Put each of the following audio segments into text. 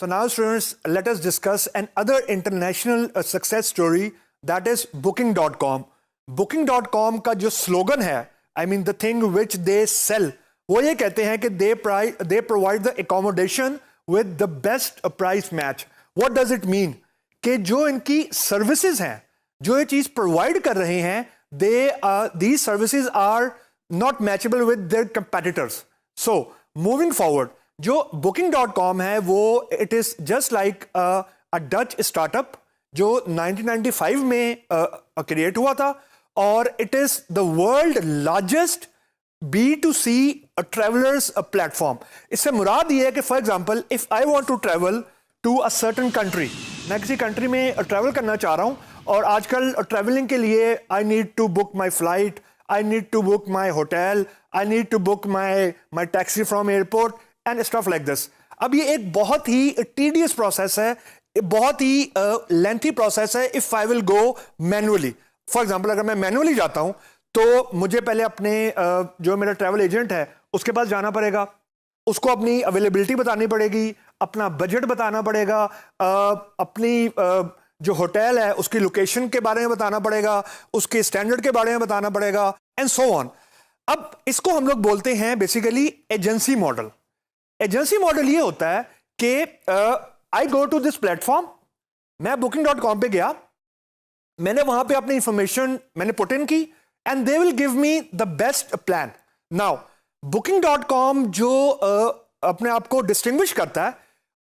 So now students, let us discuss another international success story, that is booking.com. Booking.com का जो slogan है, I mean the thing which they sell, वो ये कहते हैं कि they provide the accommodation with the best price match. What does it mean? कि जो इनकी services हैं, जो ये चीज provide कर रहे हैं, these services are not matchable with their competitors. So moving forward, जो booking.com है वो it is just like a Dutch startup जो 1995 में create हुआ था, और it is the world largest B2C travelers platform. इससे मुराद ये है कि for example if I want to travel to a certain country, मैं किसी कंट्री में ट्रैवल करना चाह रहा हूँ, और आजकल ट्रैवलिंग के लिए I need to book my flight, I need to book my hotel, I need to book my taxi from airport and stuff like this. अब ये एक बहुत ही tedious process है, बहुत ही lengthy process है if I will go manually. For example, अगर मैं manually जाता हूँ तो मुझे पहले अपने जो मेरा ट्रैवल एजेंट है उसके पास जाना पड़ेगा, उसको अपनी अवेलेबिलिटी बतानी पड़ेगी, अपना बजट बताना पड़ेगा, अपनी जो होटल है उसकी लोकेशन के बारे में बताना पड़ेगा, उसके स्टैंडर्ड के बारे में बताना पड़ेगा, एंड सो ऑन. अब इसको हम लोग बोलते हैं basically agency model. Agency model ये होता है कि आई गो टू दिस प्लेटफॉर्म, मैं booking.com पे गया, मैंने वहां पे अपनी इंफॉर्मेशन मैंने पुट इन की, and they will give me the best plan. Now booking.com जो अपने आप को डिस्टिंग्विश करता है,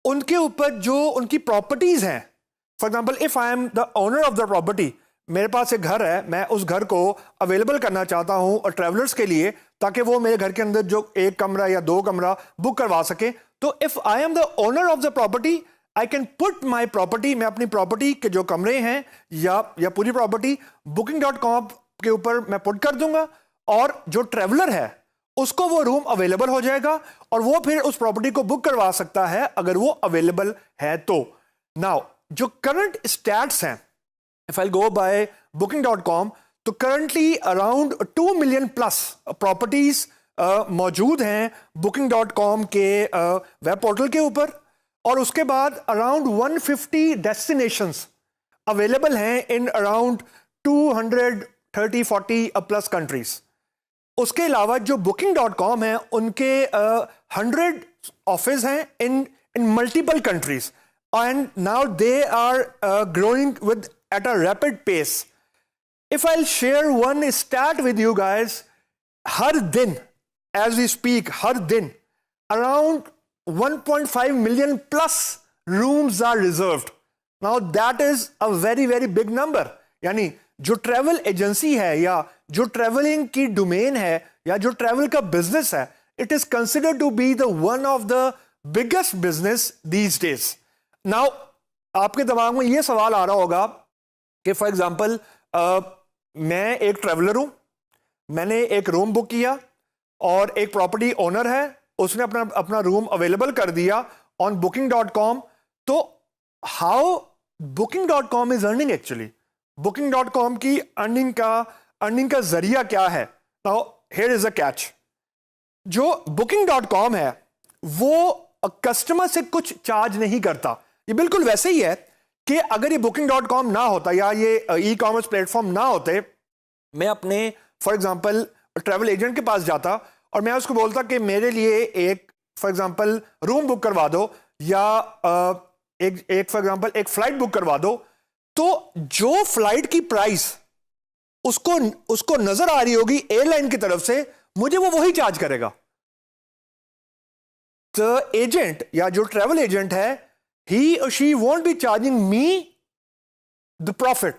उनके ऊपर जो उनकी प्रॉपर्टीज हैं, for example if I am the owner of the property, मेरे पास एक घर है, मैं उस घर को अवेलेबल करना चाहता हूं और ट्रैवलर्स के लिए, ताकि वो मेरे घर के अंदर जो एक कमरा या दो कमरा बुक करवा सके. तो if I am the owner of the property, I can put my property, मैं अपनी प्रॉपर्टी के जो कमरे हैं या पूरी प्रॉपर्टी booking.com के ऊपर मैं पुट कर दूंगा, और जो ट्रैवलर है उसको वो रूम अवेलेबल हो जाएगा, और वो फिर उस प्रॉपर्टी को बुक करवा सकता है अगर वो अवेलेबल है तो. नाउ जो करंट स्टैट्स हैं, if I'll go by booking.com, तो currently around 2 million plus properties मौजूद हैं booking.com के वेब पोर्टल के ऊपर, और उसके बाद अराउंड 150 डेस्टिनेशंस अवेलेबल हैं इन अराउंड 230-40 प्लस कंट्रीज. उसके अलावा जो booking.com है उनके 100 ऑफिस हैं इन multiple countries, and now they are growing at a rapid pace. If I'll share one stat with you guys, हर दिन, as we speak, हर दिन around 1.5 million plus rooms are reserved. Now that is a very very big number. यानी जो travel agency है या जो travelling की domain है या जो ट्रैवल का बिजनेस है, it is considered to be the one of the biggest business these days. Now आपके दिमाग में ये सवाल आ रहा होगा कि फॉर एग्जाम्पल मैं एक ट्रैवलर हूं, मैंने एक रूम बुक किया, और एक प्रॉपर्टी ओनर है, उसने अपना रूम अवेलेबल कर दिया ऑन booking.com. तो how booking.com is earning actually, booking.com की अर्निंग का जरिया क्या है? Now here is a catch. जो booking.com है वो कस्टमर से कुछ चार्ज नहीं करता. ये बिल्कुल वैसे ही है कि अगर ये booking.com ना होता या ये ई-कॉमर्स प्लेटफॉर्म ना होते, मैं अपने फॉर एग्जांपल ट्रैवल एजेंट के पास जाता और मैं उसको बोलता कि मेरे लिए एक फॉर एग्जांपल रूम बुक करवा दो, या एक फॉर एग्जांपल एक फ्लाइट बुक करवा दो. तो जो फ्लाइट की प्राइस उसको नजर आ रही होगी एयरलाइन की तरफ से, मुझे वो वही चार्ज करेगा. तो एजेंट या जो ट्रैवल एजेंट है, he or she won't be charging me the profit.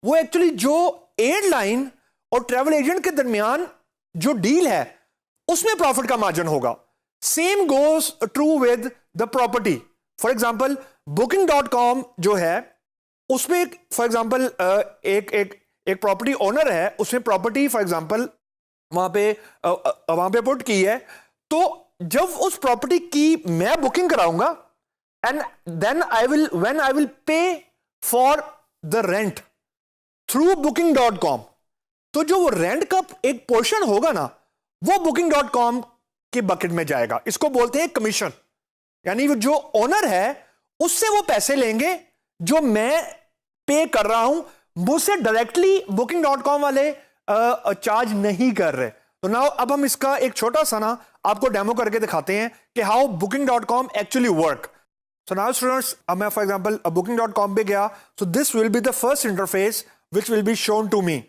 वो एक्चुअली जो एयरलाइन और ट्रैवल एजेंट के दरमियान जो डील है उसमें प्रॉफिट का मार्जिन होगा. Same goes true with the property. For example booking.com जो है उसमें फॉर एग्जांपल एक प्रॉपर्टी ओनर है, उसने प्रॉपर्टी फॉर एग्जांपल वहां पे पुट की है. तो जब उस प्रॉपर्टी की मैं बुकिंग कराऊंगा, and then when I will pay for the rent through booking.com, तो जो वो रेंट का एक पोर्शन होगा ना, वो booking.com के बकेट में जाएगा. इसको बोलते हैं कमीशन. यानी जो ओनर है उससे वो पैसे लेंगे जो मैं पे कर रहा हूं, मुझसे डायरेक्टली Booking.com वाले चार्ज नहीं कर रहे। तो नाउ अब हम इसका एक छोटा सा ना आपको डेमो करके दिखाते हैं कि how Booking.com actually work. So now students, अब मैं फॉर एग्जांपल Booking.com पे गया, so this will be the first interface which will be shown to me.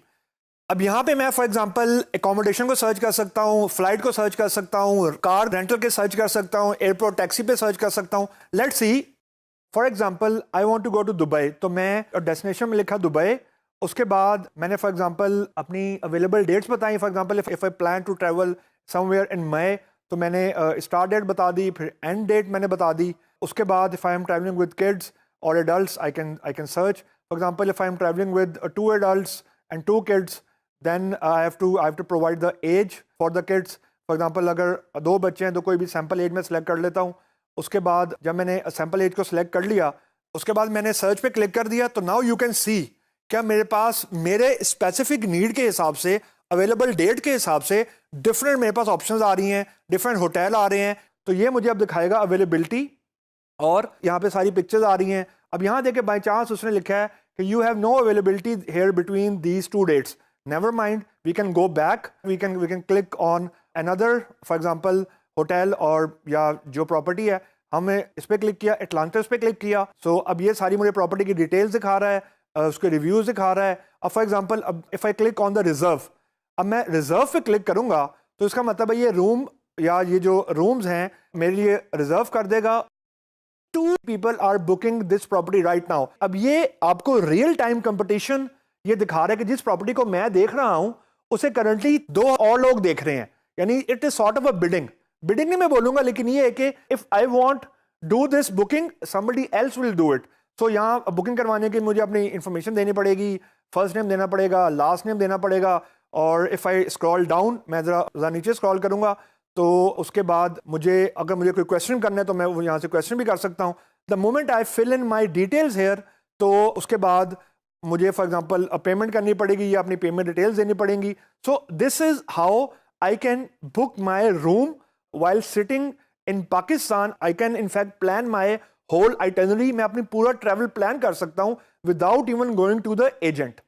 अब यहां पे मैं फॉर एग्जांपल एकोमोडेशन को सर्च कर सकता हूं, फ्लाइट को सर्च कर सकता हूं, कार रेंटल के सर्च कर सकता हूं, एयरपोर्ट टैक्सी पे सर्च कर सकता हूं। Let's see, for example I want to go to Dubai, तो मैं डेस्टिनेशन में लिखा दुबई। उसके बाद मैंने फॉर एग्जांपल अपनी अवेलेबल डेट्स बताई। For example if I plan to travel somewhere in May, तो मैंने स्टार्ट डेट बता दी, फिर एंड डेट मैंने बता दी। उसके बाद if I am travelling with kids और adults, I can search. For example if I am travelling with 2 adults and 2 kids, then I have to provide the age for the kids. For example, अगर 2 बच्चे हैं तो कोई भी sample as में select कर लेता हूँ। उसके बाद जब मैंने सैम्पल एज को सिलेक्ट कर लिया, उसके बाद मैंने सर्च पे क्लिक कर दिया, तो नाउ यू कैन सी क्या मेरे पास मेरे स्पेसिफिक नीड के हिसाब से, अवेलेबल डेट के हिसाब से डिफरेंट मेरे पास ऑप्शंस आ रही हैं, डिफरेंट होटल आ रहे हैं। तो ये मुझे अब दिखाएगा अवेलेबिलिटी, और यहाँ पे सारी पिक्चर्स आ रही हैं। अब यहाँ देखे बाई चांस उसने लिखा है कि you have no availability here between these 2 dates. Never mind, we can go back, we can click on another, for example hotel और या जो प्रॉपर्टी है, हमने इस पे क्लिक किया, एटलांटिस पे क्लिक किया। सो अब ये सारी मुझे प्रॉपर्टी की डिटेल्स दिखा रहा है, उसके रिव्यूज दिखा रहा है। अब फॉर एग्जांपल अब if I click on the reserve, अब मैं रिजर्व पे क्लिक करूंगा तो इसका मतलब है ये रूम या ये जो रूम्स हैं मेरे लिए रिजर्व कर देगा। 2 people are booking this property right now। अब ये आपको रियल टाइम कंपटीशन ये दिखा रहा है कि जिस प्रॉपर्टी को मैं देख रहा हूं उसे करंटली 2 और लोग देख रहे हैं, यानी it is sort of a bidding नहीं मैं बोलूंगा, लेकिन ये है कि if I want do this booking somebody else will do it. So यहाँ बुकिंग करवाने की मुझे अपनी इंफॉर्मेशन देनी पड़ेगी, फर्स्ट नेम देना पड़ेगा, लास्ट नेम देना पड़ेगा। और इफ आई स्क्रॉल डाउन, मैं जरा नीचे स्क्रॉल करूंगा तो उसके बाद अगर मुझे कोई क्वेश्चन करना है तो मैं यहाँ से क्वेश्चन भी कर सकता हूँ। The moment I fill in my details here, तो उसके बाद मुझे फॉर एग्जांपल पेमेंट करनी पड़ेगी या अपनी पेमेंट डिटेल्स देनी पड़ेंगी। So this is how I can book my room while sitting in Pakistan। I can in fact plan my whole itinerary। मैं अपनी पूरा ट्रैवल प्लान कर सकता हूं without even going to the agent।